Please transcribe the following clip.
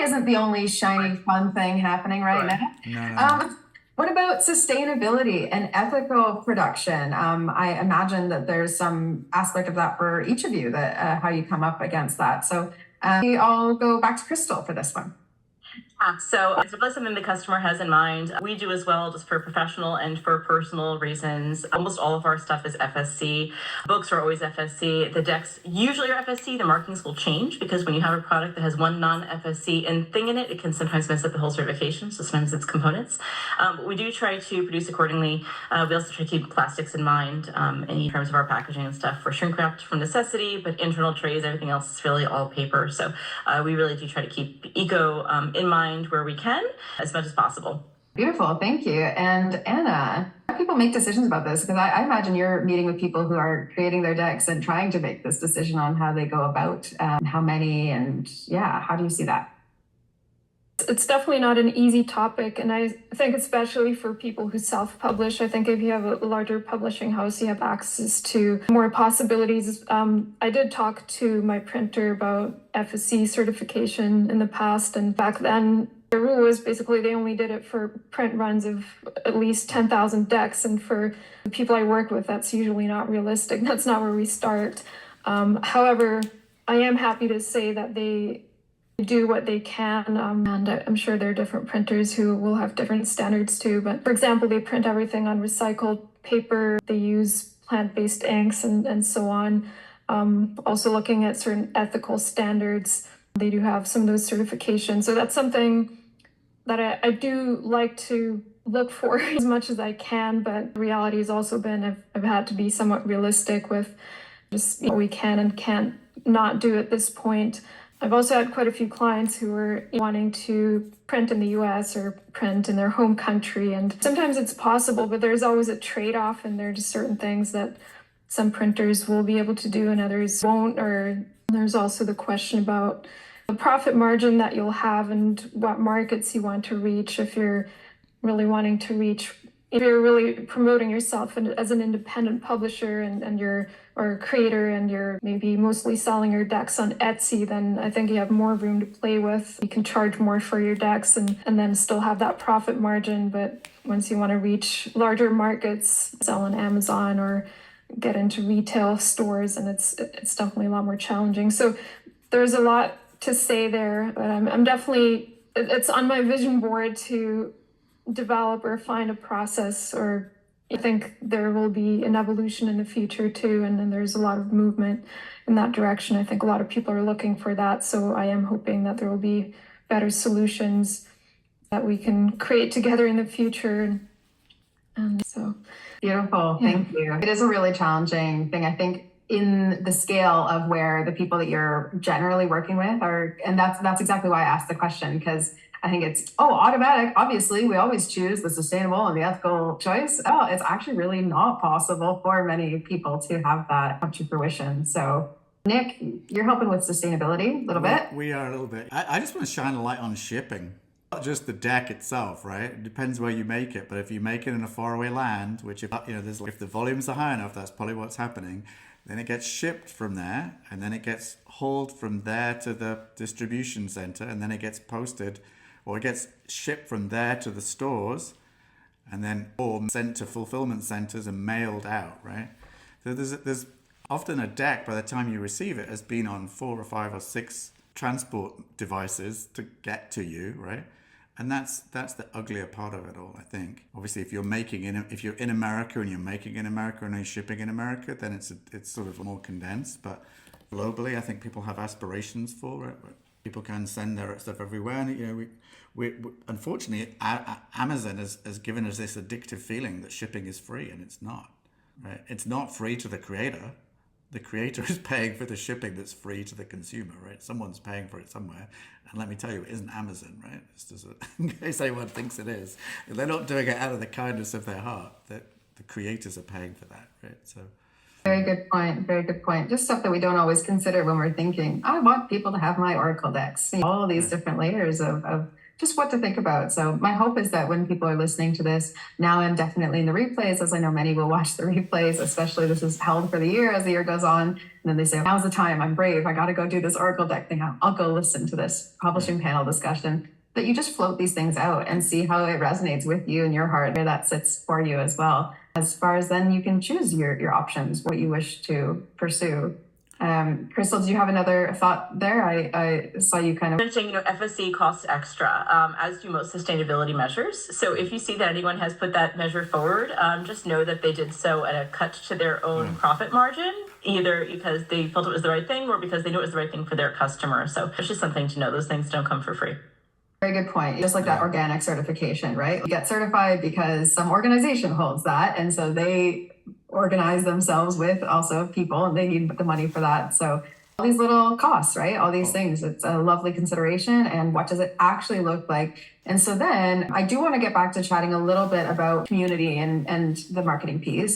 isn't the only shiny fun thing happening right now. No, no, no. What about sustainability and ethical production? I imagine that there's some aspect of that for each of you, that how you come up against that. So I'll go back to Crystal for this one. So it's definitely something the customer has in mind. We do as well, just for professional and for personal reasons. Almost all of our stuff is FSC. Books are always FSC. The decks usually are FSC. The markings will change because when you have a product that has one non-FSC thing in it, it can sometimes mess up the whole certification. So sometimes it's components. But we do try to produce accordingly. We also try to keep plastics in mind in terms of our packaging and stuff. For shrink wrapped from necessity, but internal trays, everything else is really all paper. So we really do try to keep eco in mind where we can as much as possible. Beautiful, thank you. And Anna, how do people make decisions about this? Because I imagine you're meeting with people who are creating their decks and trying to make this decision on how they go about how many, and yeah, how do you see that? It's definitely not an easy topic, and I think especially for people who self-publish, I think if you have a larger publishing house, you have access to more possibilities. I did talk to my printer about FSC certification in the past, and back then the rule was basically they only did it for print runs of at least 10,000 decks, and for the people I work with, that's usually not realistic. That's not where we start. However, I am happy to say that they do what they can, and I'm sure there are different printers who will have different standards too, but for example, they print everything on recycled paper, they use plant-based inks and so on. Also looking at certain ethical standards, they do have some of those certifications, so that's something that I do like to look for as much as I can, but the reality has also been I've had to be somewhat realistic with just what we can and can't not do at this point. I've also had quite a few clients who are wanting to print in the US or print in their home country, and sometimes it's possible, but there's always a trade-off, and there are just certain things that some printers will be able to do and others won't. Or there's also the question about the profit margin that you'll have and what markets you want to reach. If you're really wanting to reach, if you're really promoting yourself as an independent publisher and you're or creator, and you're maybe mostly selling your decks on Etsy, then I think you have more room to play with. You can charge more for your decks and then still have that profit margin. But once you want to reach larger markets, sell on Amazon or get into retail stores, and it's definitely a lot more challenging. So there's a lot to say there, but I'm definitely, it's on my vision board to develop or find a process, or I think there will be an evolution in the future too, and then there's a lot of movement in that direction. I think a lot of people are looking for that, so I am hoping that there will be better solutions that we can create together in the future. And so beautiful, thank you. It is a really challenging thing, I think, in the scale of where the people that you're generally working with are, and that's exactly why I asked the question, because I think it's, automatic. Obviously, we always choose the sustainable and the ethical choice. It's actually really not possible for many people to have that come to fruition. So, Nick, you're helping with sustainability a little bit. We are a little bit. I just want to shine a light on shipping. Not just the deck itself, right? It depends where you make it. But if you make it in a faraway land, which if the volumes are high enough, that's probably what's happening. Then it gets shipped from there, and then it gets hauled from there to the distribution center, and then it gets posted, or it gets shipped from there to the stores, and then or sent to fulfillment centers and mailed out, right? So there's often a deck by the time you receive it has been on 4 or 5 or 6 transport devices to get to you, right? And that's the uglier part of it all, I think. Obviously, if you're in America and you're making in America and you're shipping in America, then it's sort of more condensed. But globally, I think people have aspirations for it. People can send their stuff everywhere, and we unfortunately Amazon has given us this addictive feeling that shipping is free, and it's not. Right? It's not free to the creator. The creator is paying for the shipping that's free to the consumer, right? Someone's paying for it somewhere. And let me tell you, it isn't Amazon, right? It's just in case anyone thinks it is. They're not doing it out of the kindness of their heart. The creators are paying for that, right? So, very good point. Very good point. Just stuff that we don't always consider when we're thinking, I want people to have my Oracle decks. All these different layers of just what to think about. So my hope is that when people are listening to this now and definitely in the replays, as I know many will watch the replays, especially this is held for the year as the year goes on. And then they say, now's the time, I'm brave, I got to go do this Oracle deck thing. I'll go listen to this publishing panel discussion. That you just float these things out and see how it resonates with you and your heart, where that sits for you as well. As far as then you can choose your options, what you wish to pursue. Crystal, do you have another thought there? I saw you kind of mentioning, FSC costs extra, as do most sustainability measures. So if you see that anyone has put that measure forward, just know that they did so at a cut to their own profit margin, either because they felt it was the right thing or because they knew it was the right thing for their customer. So it's just something to know. Those things don't come for free. Very good point. Just like that organic certification, right? You get certified because some organization holds that. And so they organize themselves with also people and they need the money for that. So all these little costs, right? All these things, it's a lovely consideration. And what does it actually look like? And so then I do want to get back to chatting a little bit about community and the marketing piece.